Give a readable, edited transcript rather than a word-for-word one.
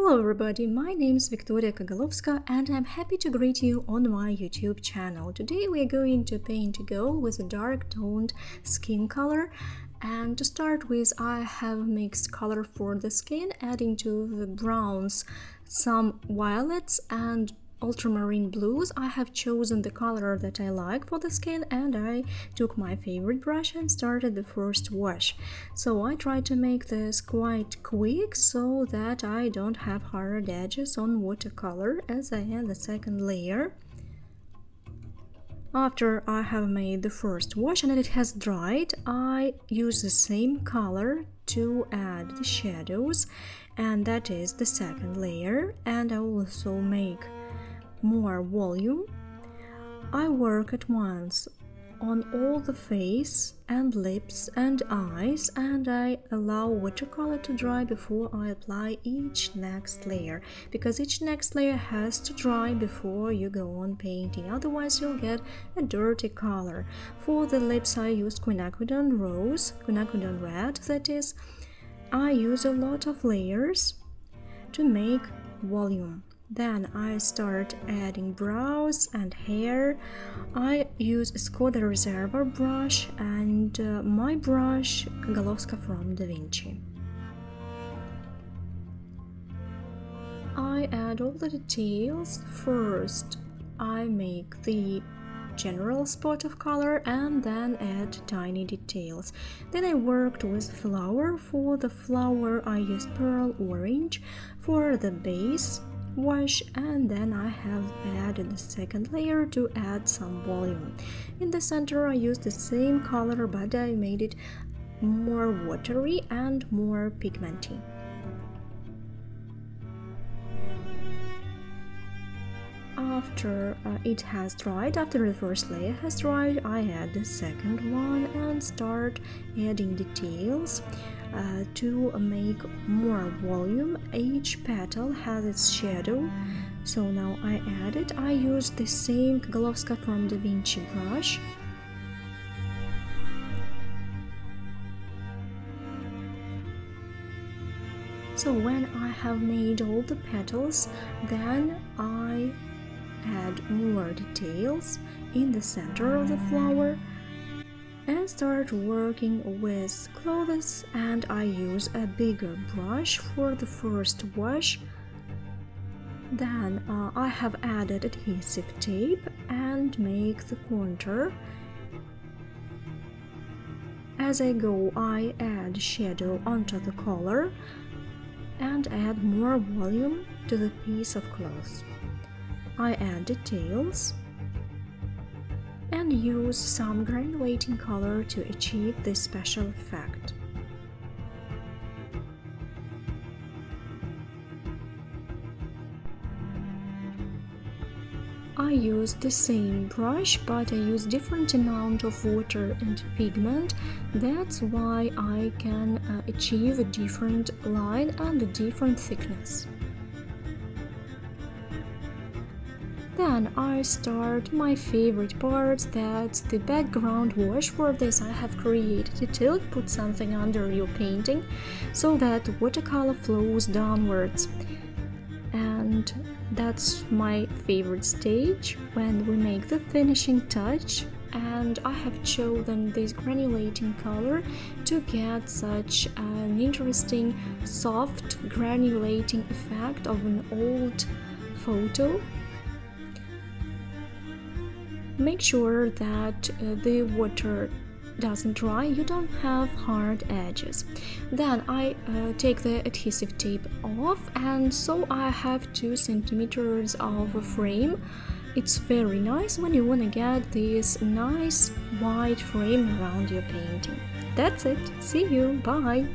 Hello everybody, my name is Kagalovska and I'm happy to greet you on my YouTube channel. Today we are going to paint a girl with a dark toned skin color, and to start with I have mixed color for the skin, adding to the browns some violets and ultramarine blues. I have chosen the color that I like for the skin and I took my favorite brush and started the first wash. So I tried to make this quite quick so that I don't have hard edges on watercolor as I add the second layer. After I have made the first wash and it has dried, I use the same color to add the shadows, and that is the second layer, and I also make more volume. I work at once on all the face and lips and eyes, and I allow watercolor to dry before I apply each next layer, because each next layer has to dry before you go on painting, otherwise you'll get a dirty color. For the lips I used quinacridone red, that is. I use a lot of layers to make volume. Then I start adding brows and hair. I use a Skoda Reservoir brush and my brush Kagalovska from Da Vinci. I add all the details. First I make the general spot of color and then add tiny details. Then I worked with flower. For the flower I used pearl orange for the base wash, and then I have added the second layer to add some volume. In the center I used the same color, but I made it more watery and more pigmenty. After it has dried, after the first layer has dried, I add the second one and start adding details to make more volume. Each petal has its shadow, so now I add it. I use the same Kagalovska from Da Vinci brush. So when I have made all the petals, then I add more details in the center of the flower and start working with clothes, and I use a bigger brush for the first wash. Then I have added adhesive tape and make the contour. As I go I add shadow onto the color and add more volume to the piece of cloth. I add details and use some granulating color to achieve this special effect. I use the same brush, but I use different amount of water and pigment. That's why I can achieve a different line and a different thickness. Then I start my favorite part, that's the background wash. For this I have created a tilt, put something under your painting so that watercolor flows downwards. And that's my favorite stage, when we make the finishing touch, and I have chosen this granulating color to get such an interesting soft granulating effect of an old photo. Make sure that the water doesn't dry, you don't have hard edges. Then I take the adhesive tape off, and so I have 2 centimeters of a frame. It's very nice when you want to get this nice wide frame around your painting. That's it. See you. Bye.